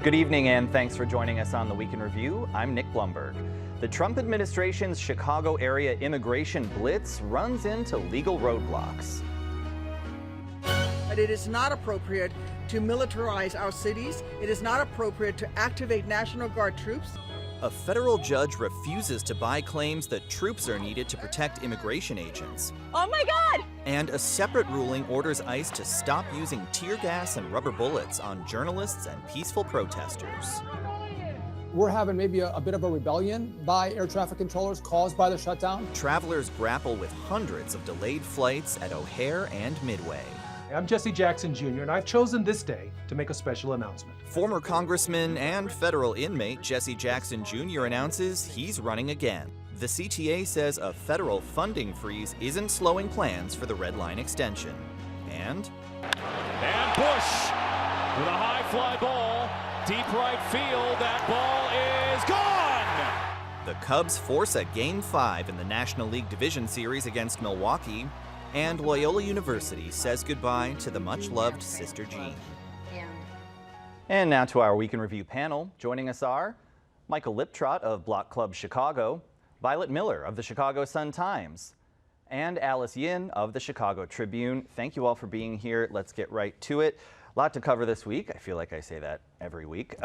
Good evening and thanks for joining us on the Week in Review. I'm Nick Blumberg. The Trump administration's Chicago area immigration blitz runs into legal roadblocks. But it is not appropriate to militarize our cities. It is not appropriate to activate National Guard troops. A federal judge refuses to buy claims that troops are needed to protect immigration agents. Oh my God! And a separate ruling orders ICE to stop using tear gas and rubber bullets on journalists and peaceful protesters. We're having maybe a bit of a rebellion by air traffic controllers caused by the shutdown. Travelers grapple with hundreds of delayed flights at O'Hare and Midway. I'm Jesse Jackson Jr., and I've chosen this day to make a special announcement. Former congressman and federal inmate Jesse Jackson Jr. announces he's running again. The CTA says a federal funding freeze isn't slowing plans for the Red Line extension. And Bush with a high fly ball, deep right field. That ball is gone! The Cubs force a Game 5 in the National League Division Series against Milwaukee. And Loyola University says goodbye to the much-loved Sister Jean. And now to our Week in Review panel. Joining us are Michael Liptrot of Block Club Chicago, Violet Miller of the Chicago Sun-Times, and Alice Yin of the Chicago Tribune. Thank you all for being here. Let's get right to it. A lot to cover this week. I feel like I say that every week.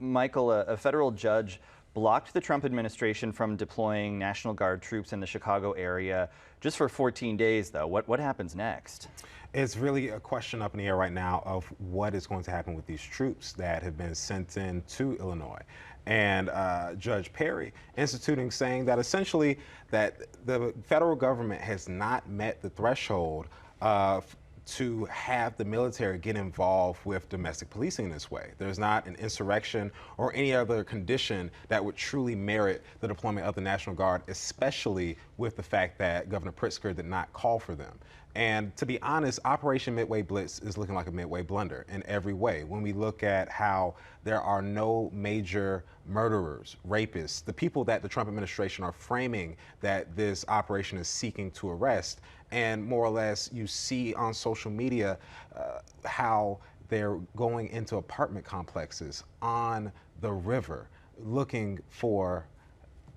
Michael, a federal judge blocked the Trump administration from deploying National Guard troops in the Chicago area just for 14 days, though. What happens next? It's really a question up in the air right now of what is going to happen with these troops that have been sent in to Illinois. And Judge Perry saying that essentially that the federal government has not met the threshold to have the military get involved with domestic policing this way. There's not an insurrection or any other condition that would truly merit the deployment of the National Guard, especially with the fact that Governor Pritzker did not call for them. And to be honest, Operation Midway Blitz is looking like a Midway blunder in every way. When we look at how there are no major murderers, rapists, the people that the Trump administration are framing that this operation is seeking to arrest, and more or less you see on social media how they're going into apartment complexes on the river looking for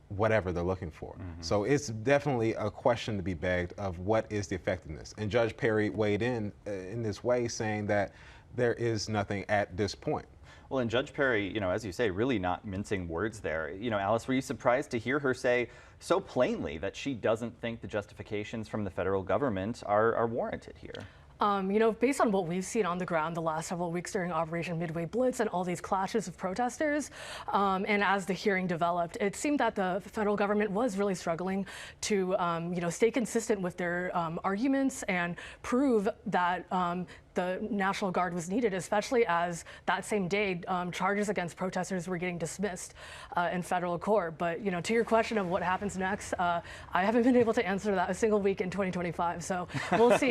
whatever they're looking for. So it's definitely a question to be begged of what is the effectiveness. And Judge Perry weighed in this way, saying that there is nothing at this point. Well, and Judge Perry, as you say, really not mincing words there. Alice, were you surprised to hear her say so plainly that she doesn't think the justifications from the federal government are warranted here? Based on what we've seen on the ground the last several weeks during Operation Midway Blitz and all these clashes of protesters, and as the hearing developed, it seemed that the federal government was really struggling to, stay consistent with their arguments and prove that the National Guard was needed, especially as that same day charges against protesters were getting dismissed in federal court. But to your question of what happens next, I haven't been able to answer that a single week in 2025. So we'll see.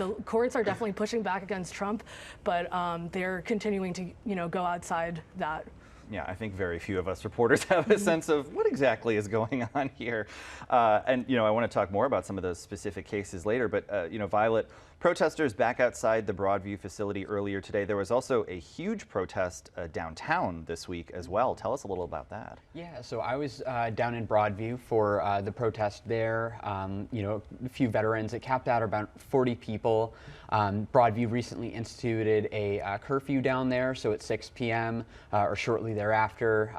The courts are definitely pushing back against Trump, but they're continuing to go outside that. Yeah, I think very few of us reporters have a sense of what exactly is going on here. And I want to talk more about some of those specific cases later, but Violet, protesters back outside the Broadview facility earlier today. There was also a huge protest downtown this week as well. Tell us a little about that. Yeah, so I was down in Broadview for the protest there. A few veterans. It capped out about 40 people. Broadview recently instituted a curfew down there, so at 6 p.m. Or shortly thereafter,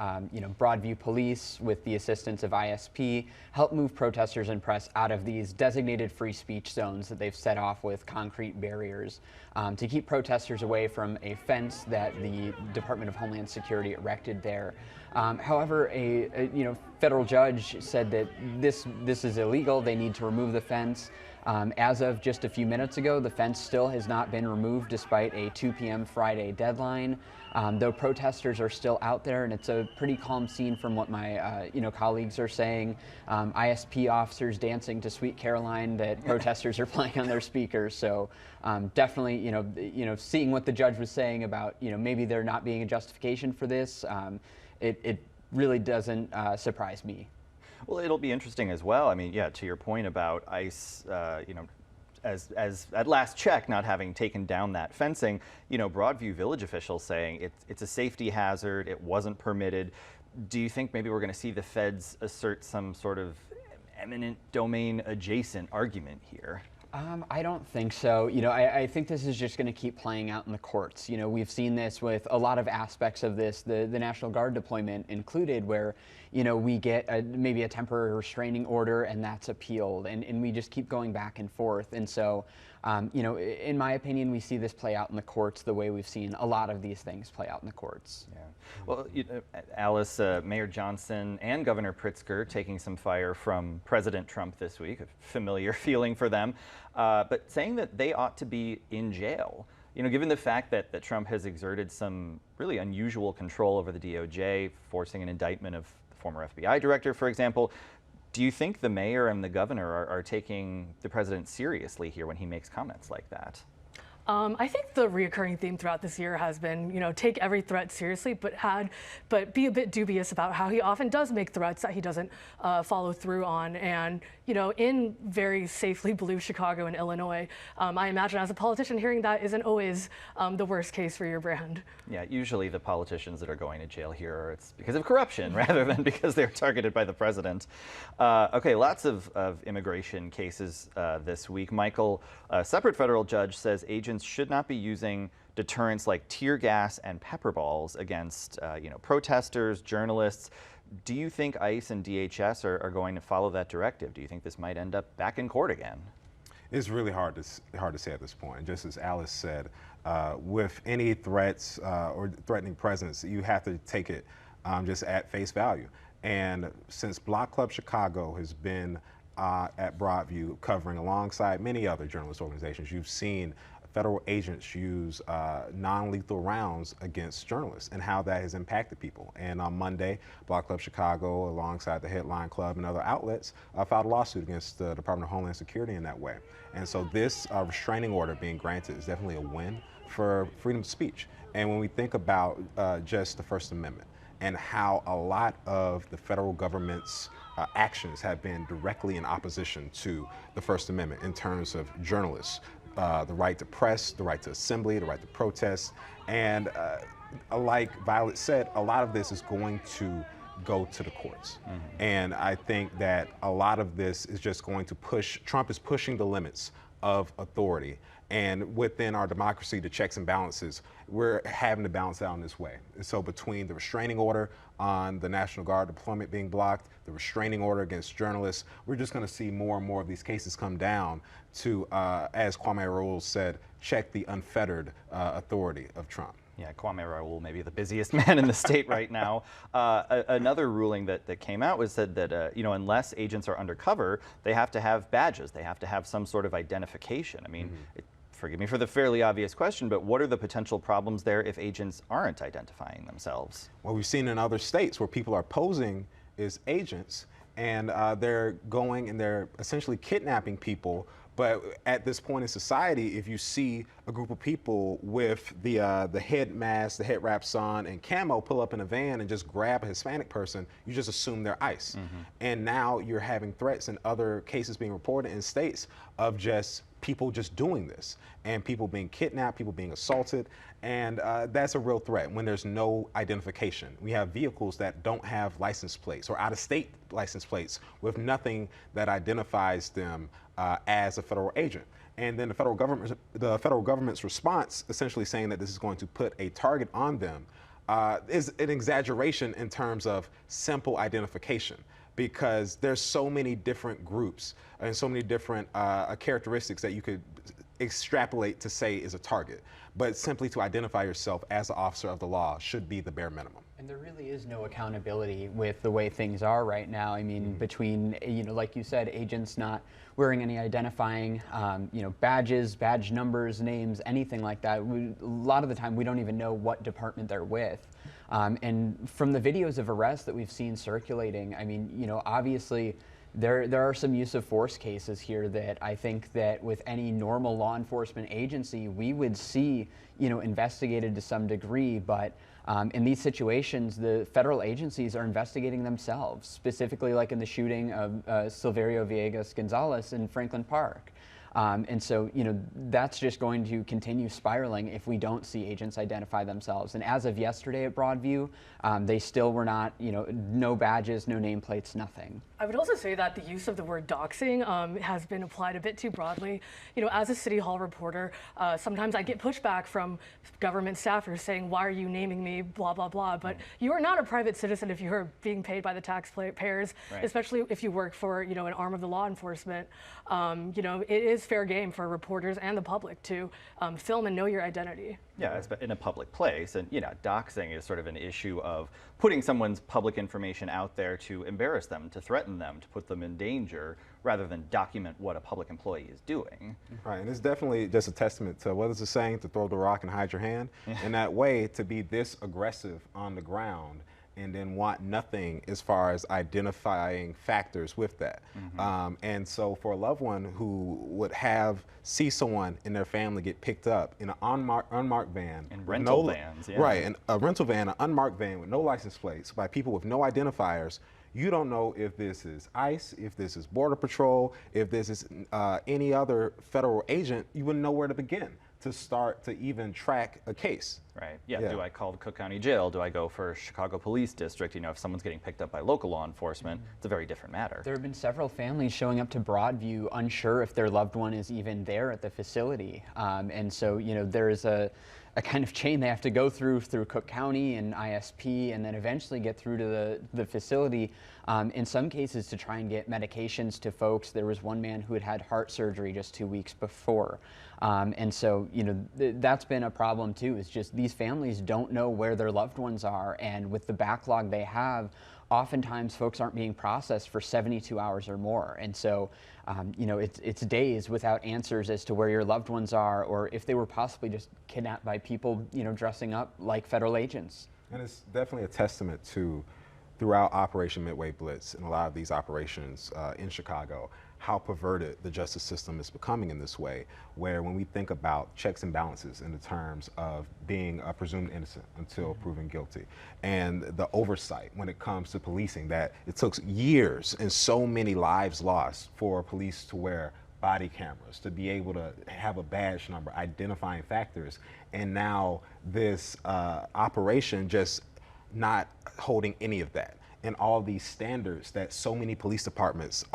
Broadview police, with the assistance of ISP, helped move protesters and press out of these designated free speech zones that they've set off with concrete barriers to keep protesters away from a fence that the Department of Homeland Security erected there. However, a federal judge said that this is illegal. They need to remove the fence. As of just a few minutes ago, the fence still has not been removed despite a 2 p.m. Friday deadline. Though protesters are still out there, and it's a pretty calm scene from what my colleagues are saying. ISP officers dancing to Sweet Caroline that protesters are playing on their speakers. So definitely, seeing what the judge was saying about maybe there not being a justification for this, it really doesn't surprise me. Well, it'll be interesting as well. I mean, yeah, to your point about ICE, as at last check, not having taken down that fencing. You know, Broadview Village officials saying it's a safety hazard, it wasn't permitted. Do you think maybe we're going to see the feds assert some sort of eminent domain adjacent argument here? I don't think so. You know, I think this is just going to keep playing out in the courts. You know, we've seen this with a lot of aspects of this, the National Guard deployment included, where, you know, we get maybe a temporary restraining order and that's appealed, and we just keep going back and forth. And so, you know, in my opinion, we see this play out in the courts the way we've seen a lot of these things play out in the courts. Yeah. Well, Alice, Mayor Johnson and Governor Pritzker taking some fire from President Trump this week, a familiar feeling for them, but saying that they ought to be in jail. You know, given the fact that Trump has exerted some really unusual control over the DOJ, forcing an indictment of the former FBI director, for example, do you think the mayor and the governor are taking the president seriously here when he makes comments like that? I think the reoccurring theme throughout this year has been, you know, take every threat seriously, but be a bit dubious about how he often does make threats that he doesn't follow through on. And, you know, in very safely blue Chicago and Illinois, I imagine as a politician hearing that isn't always the worst case for your brand. Yeah, usually the politicians that are going to jail here, it's because of corruption rather than because they're targeted by the president. Okay, lots of immigration cases this week. Michael, a separate federal judge says agents should not be using deterrents like tear gas and pepper balls against you know, protesters, journalists. Do you think ICE and DHS are going to follow that directive? Do you think this might end up back in court again? It's really hard to say at this point. Just as Alice said, with any threats or threatening presence, you have to take it just at face value. And since Block Club Chicago has been at Broadview covering alongside many other journalist organizations, you've seen federal agents use non-lethal rounds against journalists and how that has impacted people. And on Monday, Block Club Chicago, alongside the Headline Club and other outlets, filed a lawsuit against the Department of Homeland Security in that way. And so this restraining order being granted is definitely a win for freedom of speech. And when we think about just the First Amendment and how a lot of the federal government's actions have been directly in opposition to the First Amendment in terms of journalists, the right to press, the right to assembly, the right to protest. And like Violet said, a lot of this is going to go to the courts. Mm-hmm. And I think that a lot of this is just going to push, Trump is pushing the limits of authority. And within our democracy, the checks and balances, we're having to balance out in this way. So between the restraining order on the National Guard deployment being blocked, the restraining order against journalists, we're just going to see more and more of these cases come down to, as Kwame Raoul said, check the unfettered authority of Trump. Yeah, Kwame Raoul may be the busiest man in the state right now. Another ruling that came out was said that you know, unless agents are undercover, they have to have badges. They have to have some sort of identification. I mean, forgive me for the fairly obvious question, but what are the potential problems there if agents aren't identifying themselves? Well, we've seen in other states where people are posing as agents and they're going and they're essentially kidnapping people. But at this point in society, if you see a group of people with the head mask, the head wraps on, and camo pull up in a van and just grab a Hispanic person, you just assume they're ICE. Mm-hmm. And now you're having threats and other cases being reported in states of just people just doing this, and people being kidnapped, people being assaulted, and that's a real threat when there's no identification. We have vehicles that don't have license plates or out-of-state license plates with nothing that identifies them as a federal agent. And then the federal government's response, essentially saying that this is going to put a target on them, is an exaggeration in terms of simple identification, because there's so many different groups and so many different characteristics that you could extrapolate to say is a target. But simply to identify yourself as an officer of the law should be the bare minimum. And there really is no accountability with the way things are right now. I mean, between, you know, like you said, agents not wearing any identifying, you know, badges, badge numbers, names, anything like that. A lot of the time, we don't even know what department they're with. And from the videos of arrests that we've seen circulating, I mean, you know, obviously there are some use of force cases here that I think that with any normal law enforcement agency, we would see, you know, investigated to some degree. But in these situations, the federal agencies are investigating themselves, specifically like in the shooting of Silverio Villegas Gonzalez in Franklin Park. And so, that's just going to continue spiraling if we don't see agents identify themselves. And as of yesterday at Broadview, they still were not, no badges, no nameplates, nothing. I would also say that the use of the word doxing has been applied a bit too broadly. As a City Hall reporter, sometimes I get pushback from government staffers saying, why are you naming me, blah, blah, blah. But you are not a private citizen if you are being paid by the taxpayers, especially if you work for, an arm of the law enforcement. It is fair game for reporters and the public to film and know your identity. Yeah, in a public place. And, doxing is sort of an issue of putting someone's public information out there to embarrass them, to threaten them, to put them in danger, rather than document what a public employee is doing. Right, and it's definitely just a testament to what is the saying, to throw the rock and hide your hand. In that way, to be this aggressive on the ground and then want nothing as far as identifying factors with that. And so for a loved one who would see someone in their family get picked up in an unmarked van. And rental vans, yeah. Right, and a rental van, an unmarked van with no license plates by people with no identifiers, you don't know if this is ICE, if this is Border Patrol, if this is any other federal agent. You wouldn't know where to begin to start to even track a case. Right. Yeah. Do I call the Cook County Jail? Do I go for Chicago Police District? If someone's getting picked up by local law enforcement, it's a very different matter. There have been several families showing up to Broadview unsure if their loved one is even there at the facility. And so, there is a kind of chain they have to go through Cook County and ISP, and then eventually get through to the facility. In some cases, to try and get medications to folks. There was one man who had heart surgery just 2 weeks before. And so, that's been a problem too, is just these families don't know where their loved ones are. And with the backlog they have, oftentimes folks aren't being processed for 72 hours or more. And so, it's days without answers as to where your loved ones are, or if they were possibly just kidnapped by people, dressing up like federal agents. And it's definitely a testament to, throughout Operation Midway Blitz and a lot of these operations in Chicago, how perverted the justice system is becoming in this way, where when we think about checks and balances in the terms of being presumed innocent until proven guilty, and the oversight when it comes to policing, that it took years and so many lives lost for police to wear body cameras, to be able to have a badge number, identifying factors, and now this operation just not holding any of that, and all these standards that so many police departments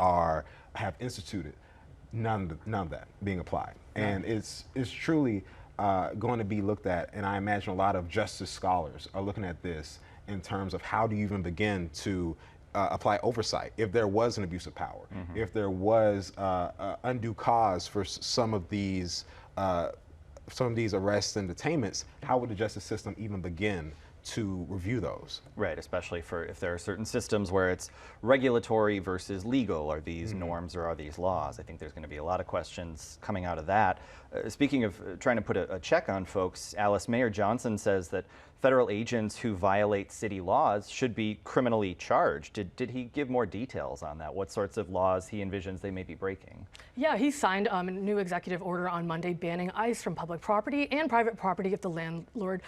have instituted, none of that being applied. And it's truly going to be looked at, and I imagine a lot of justice scholars are looking at this in terms of how do you even begin to apply oversight if there was an abuse of power, if there was undue cause for some of these arrests and detainments. How would the justice system even begin to review those? Right, especially for if there are certain systems where it's regulatory versus legal. Are these norms or are these laws? I think there's going to be a lot of questions coming out of that. Speaking of trying to put a check on folks, Alice, Mayor Johnson says that federal agents who violate city laws should be criminally charged. Did he give more details on that? What sorts of laws he envisions they may be breaking? Yeah, he signed a new executive order on Monday banning ICE from public property and private property if the landlord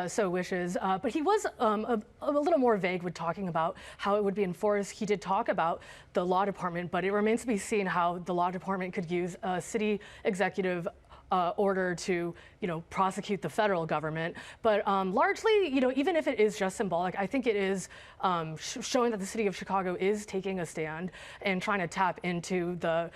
so wishes. But he was a little more vague with talking about how it would be enforced. He did talk about the law department, but it remains to be seen how the law department could use a city executive order to, prosecute the federal government. But largely, even if it is just symbolic, I think it is showing that the city of Chicago is taking a stand and trying to tap into the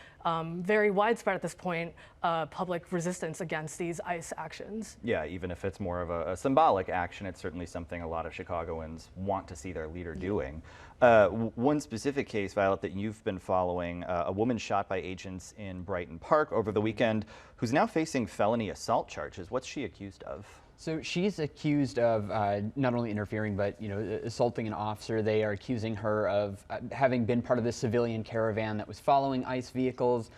very widespread at this point public resistance against these ICE actions. Yeah, even if it's more of a symbolic action, it's certainly something a lot of Chicagoans want to see their leader doing. One specific case, Violet, that you've been following, a woman shot by agents in Brighton Park over the weekend who's now facing felony assault charges. What's she accused of? So she's accused of not only interfering, but assaulting an officer. They are accusing her of having been part of the civilian caravan that was following ICE vehicles.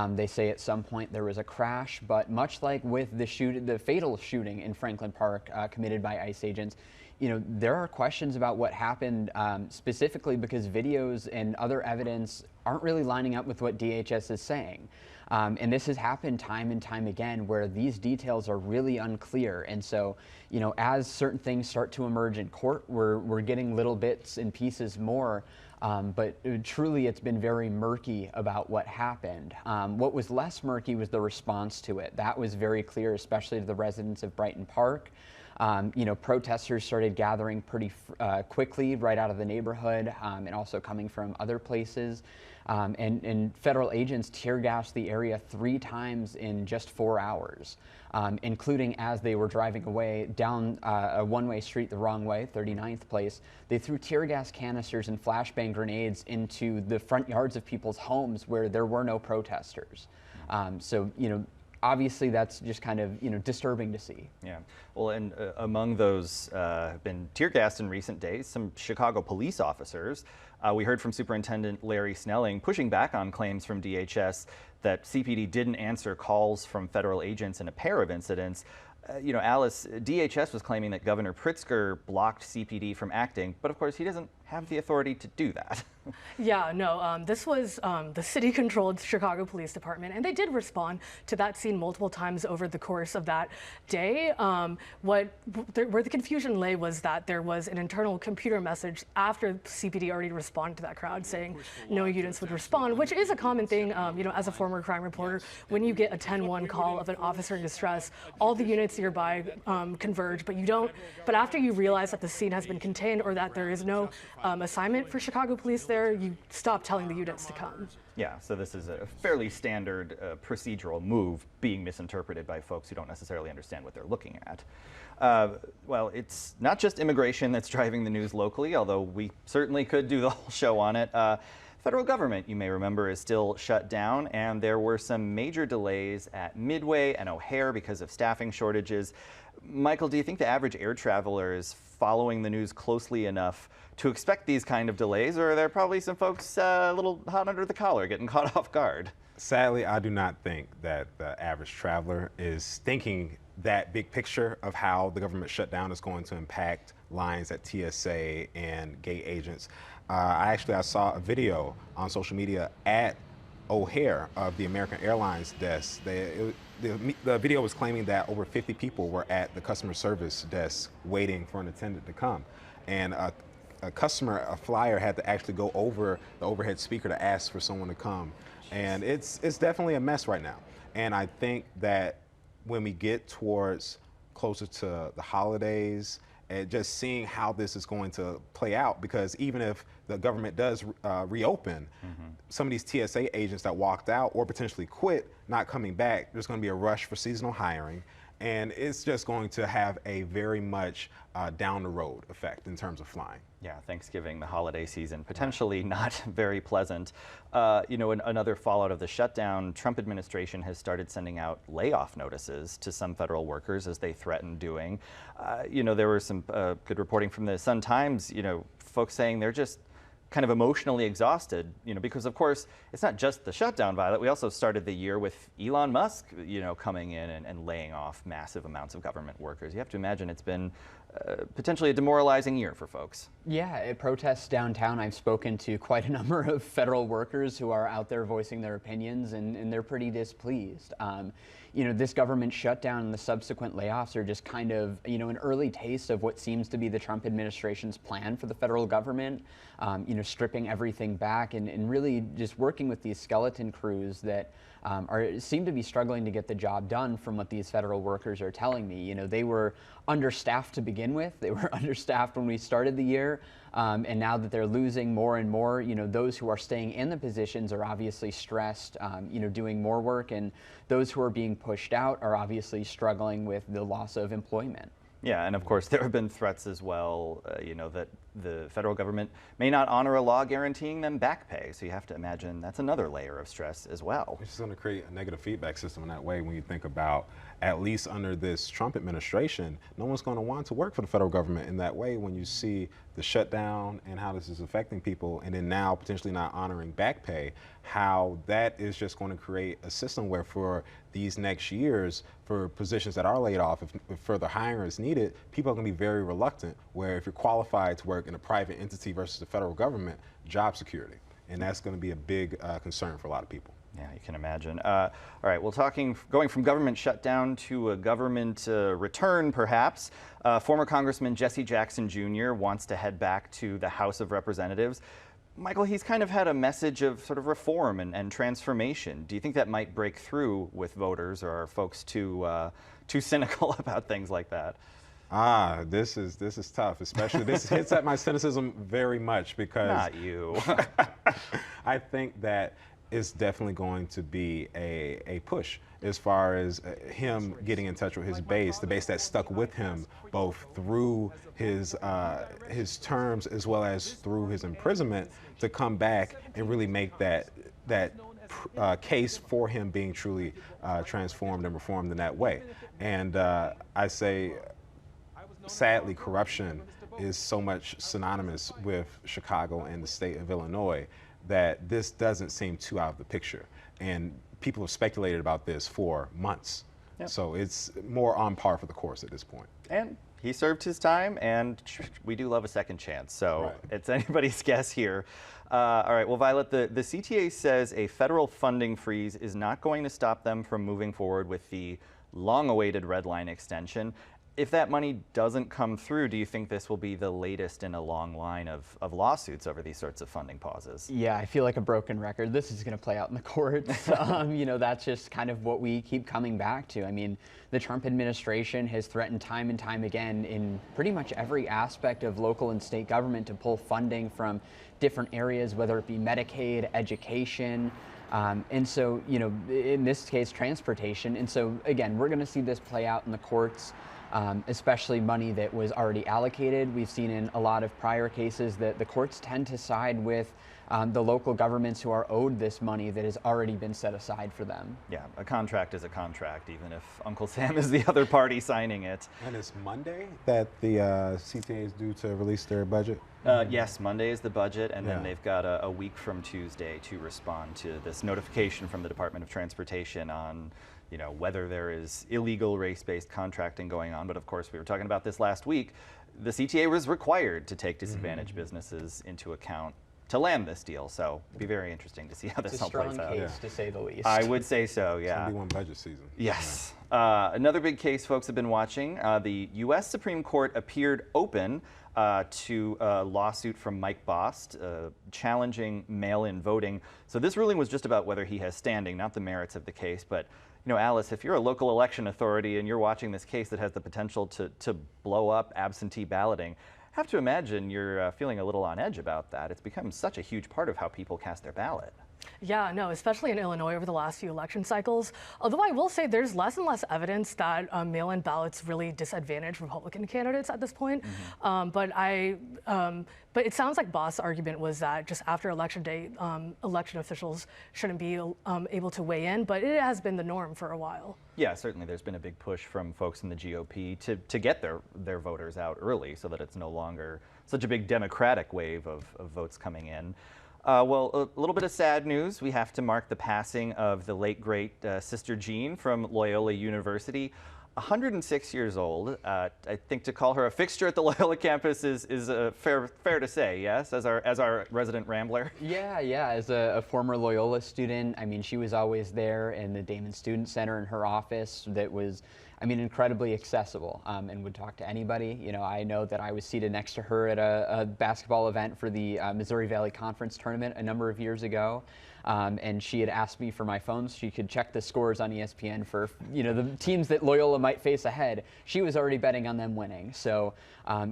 They say at some point there was a crash, but much like with the fatal shooting in Franklin Park committed by ICE agents, there are questions about what happened specifically because videos and other evidence aren't really lining up with what DHS is saying. And this has happened time and time again where these details are really unclear. And so, you know, as certain things start to emerge in court, we're getting little bits and pieces more. But truly, it's been very murky about what happened. What was less murky was the response to it. That was very clear, especially to the residents of Brighton Park. You know, protesters started gathering pretty quickly right out of the neighborhood, and also coming from other places. And federal agents tear gassed the area 3 times in just 4 hours, including as they were driving away down a one-way street the wrong way, 39th Place. They threw tear gas canisters and flashbang grenades into the front yards of people's homes where there were no protesters. So, you know, obviously that's just kind of, you know, disturbing to see. Yeah. Well, and among those have been tear gassed in recent days, some Chicago police officers. We heard from Superintendent Larry Snelling pushing back on claims from DHS that CPD didn't answer calls from federal agents in a pair of incidents. You know, Alice, DHS was claiming that Governor Pritzker blocked CPD from acting, but of course he doesn't have the authority to do that. Yeah, no, this was the city-controlled Chicago Police Department, and they did respond to that scene multiple times over the course of that day. Where the confusion lay was that there was an internal computer message after CPD already responded to that crowd saying no units would respond, which is a common thing, you know, as a former crime reporter. When you get a 10-1 call of an officer in distress, all the units nearby converge, but you don't. But after you realize that the scene has been contained or that there is no assignment for Chicago police there, you stop telling the units to come. Yeah, so this is a fairly standard procedural move being misinterpreted by folks who don't necessarily understand what they're looking at. Well, it's not just immigration that's driving the news locally, although we certainly could do the whole show on it. Federal government, you may remember, is still shut down, and there were some major delays at Midway and O'Hare because of staffing shortages. Michael, do you think the average air traveler is following the news closely enough to expect these kind of delays, or are there probably some folks a little hot under the collar getting caught off guard? Sadly, I do not think that the average traveler is thinking that big picture of how the government shutdown is going to impact lines at TSA and gate agents. I saw a video on social media at O'Hare of the American Airlines desk. The video was claiming that over 50 people were at the customer service desk waiting for an attendant to come. And a flyer had to actually go over the overhead speaker to ask for someone to come. And it's definitely a mess right now. And I think that when we get towards closer to the holidays, and just seeing how this is going to play out, because even if the government does reopen, some of these TSA agents that walked out or potentially quit, not coming back, there's going to be a rush for seasonal hiring, and it's just going to have a very much down the road effect in terms of flying. Yeah, Thanksgiving, the holiday season, potentially not very pleasant. You know, another fallout of the shutdown, Trump administration has started sending out layoff notices to some federal workers as they threatened doing. You know, there were some good reporting from the Sun-Times, you know, folks saying they're just kind of emotionally exhausted, you know, because of course it's not just the shutdown, Violet. We also started the year with Elon Musk, you know, coming in and laying off massive amounts of government workers. You have to imagine it's been potentially a demoralizing year for folks. Yeah, at protests downtown, I've spoken to quite a number of federal workers who are out there voicing their opinions, and they're pretty displeased. You know, this government shutdown and the subsequent layoffs are just kind of, you know, an early taste of what seems to be the Trump administration's plan for the federal government. You know, stripping everything back and really just working with these skeleton crews that seem to be struggling to get the job done, from what these federal workers are telling me. You know, they were understaffed to begin with. They were understaffed when we started the year. And now that they're losing more and more, you know, those who are staying in the positions are obviously stressed, you know, doing more work. And those who are being pushed out are obviously struggling with the loss of employment. Yeah, and of course there have been threats as well, you know, that the federal government may not honor a law guaranteeing them back pay. So you have to imagine that's another layer of stress as well. Which is going to create a negative feedback system in that way. When you think about, at least under this Trump administration, no one's going to want to work for the federal government in that way when you see the shutdown and how this is affecting people, and then now potentially not honoring back pay, how that is just going to create a system where for these next years, for positions that are laid off, if further hiring is needed, people are going to be very reluctant, where if you're qualified to work in a private entity versus the federal government, job security. and that's going to be a big concern for a lot of people. Yeah, you can imagine. All right, well, going from government shutdown to a government return, perhaps, former Congressman Jesse Jackson Jr. wants to head back to the House of Representatives. Michael, he's kind of had a message of sort of reform and transformation. Do you think that might break through with voters, or are folks too cynical about things like that? This is tough, especially this hits at my cynicism very much because not you. I think that it's definitely going to be a push as far as him getting in touch with his base, the base that stuck with him both through his terms as well as through his imprisonment, to come back and really make that case for him being truly transformed and reformed in that way. And I say, sadly, corruption is so much synonymous with Chicago and the state of Illinois that this doesn't seem too out of the picture. And people have speculated about this for months. Yep. So it's more on par for the course at this point. And he served his time, and we do love a second chance. So right. It's anybody's guess here. All right, well, Violet, the CTA says a federal funding freeze is not going to stop them from moving forward with the long-awaited red line extension. If that money doesn't come through, do you think this will be the latest in a long line of lawsuits over these sorts of funding pauses? Yeah, I feel like a broken record. This is going to play out in the courts. You know, that's just kind of what we keep coming back to. I mean, the Trump administration has threatened time and time again in pretty much every aspect of local and state government to pull funding from different areas, whether it be Medicaid, education, and so, you know, in this case, transportation. And so, again, we're going to see this play out in the courts. Especially money that was already allocated. We've seen in a lot of prior cases that the courts tend to side with the local governments who are owed this money that has already been set aside for them. Yeah, a contract is a contract, even if Uncle Sam is the other party signing it. And it's Monday that the CTA is due to release their budget? Yes, Monday is the budget, and then they've got a week from Tuesday to respond to this notification from the Department of Transportation on, you know, whether there is illegal race-based contracting going on. But of course, we were talking about this last week. The CTA was required to take disadvantaged businesses into account to land this deal. So it'll be very interesting to see how this all plays out. It's a strong case, to say the least. I would say so, yeah. It's going to be one budget season. Yes. Another big case folks have been watching. The U.S. Supreme Court appeared open to a lawsuit from Mike Bost challenging mail-in voting. So this ruling was just about whether he has standing, not the merits of the case. But you know, Alice, if you're a local election authority and you're watching this case that has the potential to blow up absentee balloting, I have to imagine you're feeling a little on edge about that. It's become such a huge part of how people cast their ballot. Yeah, no, especially in Illinois over the last few election cycles. Although I will say there's less and less evidence that mail-in ballots really disadvantage Republican candidates at this point. But it sounds like Bost's argument was that just after Election Day, election officials shouldn't be able to weigh in, but it has been the norm for a while. Yeah, certainly there's been a big push from folks in the GOP to get their voters out early so that it's no longer such a big Democratic wave of votes coming in. Well, a little bit of sad news. We have to mark the passing of the late, great Sister Jean from Loyola University. 106 years old. I think to call her a fixture at the Loyola campus is fair to say, yes, as our resident rambler. Yeah, as a former Loyola student, I mean, she was always there in the Damon Student Center in her office that was, I mean, incredibly accessible and would talk to anybody. You know, I know that I was seated next to her at a basketball event for the Missouri Valley Conference tournament a number of years ago. And she had asked me for my phone so she could check the scores on ESPN for, you know, the teams that Loyola might face ahead. She was already betting on them winning. So,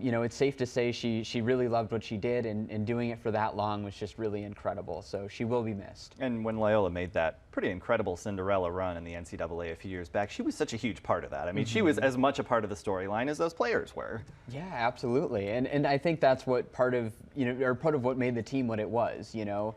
you know, it's safe to say she really loved what she did, and doing it for that long was just really incredible. So she will be missed. And when Loyola made that pretty incredible Cinderella run in the NCAA a few years back, she was such a huge part of that. I mean, she was as much a part of the storyline as those players were. Yeah, absolutely. And I think that's what part of what made the team what it was, you know.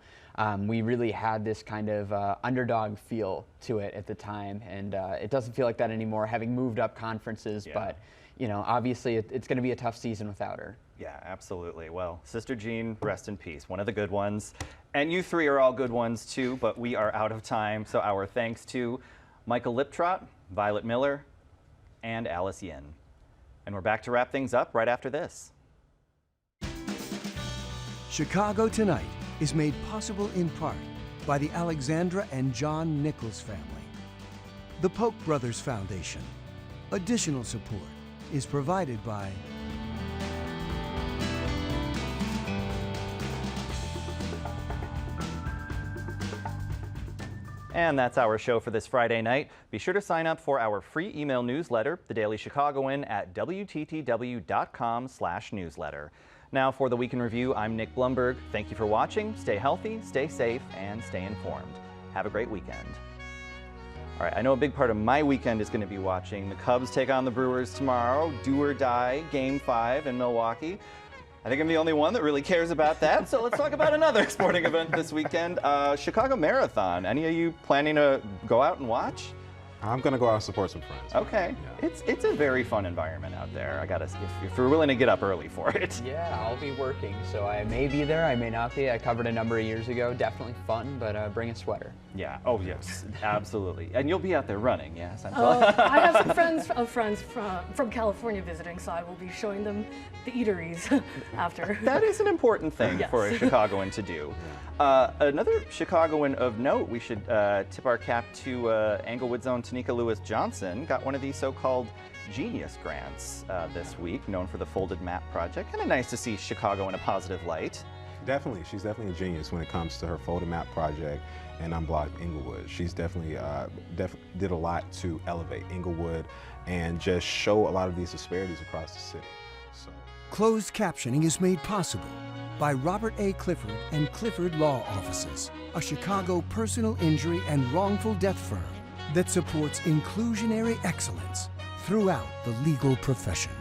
We really had this kind of underdog feel to it at the time, and it doesn't feel like that anymore, having moved up conferences. Yeah. But, you know, obviously it's going to be a tough season without her. Yeah, absolutely. Well, Sister Jean, rest in peace. One of the good ones. And you three are all good ones, too, but we are out of time. So our thanks to Michael Liptrot, Violet Miller, and Alice Yin. And we're back to wrap things up right after this. Chicago Tonight is made possible in part by the Alexandra and John Nichols family. The Polk Brothers Foundation. Additional support is provided by And that's our show for this Friday night. Be sure to sign up for our free email newsletter, The Daily Chicagoan, at WTTW.com/newsletter. Now for the Week in Review, I'm Nick Blumberg. Thank you for watching. Stay healthy, stay safe, and stay informed. Have a great weekend. All right, I know a big part of my weekend is going to be watching the Cubs take on the Brewers tomorrow. Do or die, Game 5 in Milwaukee. I think I'm the only one that really cares about that, so let's talk about another sporting event this weekend, Chicago Marathon. Any of you planning to go out and watch? I'm going to go out and support some friends. Okay. Yeah. It's a very fun environment out there. I gotta, if you're willing to get up early for it. Yeah, I'll be working, so I may be there, I may not be. I covered a number of years ago. Definitely fun, but bring a sweater. Yeah. Oh, yes. Absolutely. And you'll be out there running, yes? I have some friends from California visiting, so I will be showing them the eateries after. That is an important thing for a Chicagoan to do. Another Chicagoan of note, we should tip our cap to Englewood's own Tanika Lewis-Johnson. Got one of these so-called Genius Grants this week, known for the Folded Map Project. Kind of nice to see Chicago in a positive light. Definitely. She's definitely a genius when it comes to her Folded Map Project and Unblocked Englewood. She's definitely did a lot to elevate Englewood and just show a lot of these disparities across the city. So. Closed captioning is made possible by Robert A. Clifford and Clifford Law Offices, a Chicago personal injury and wrongful death firm that supports inclusionary excellence throughout the legal profession.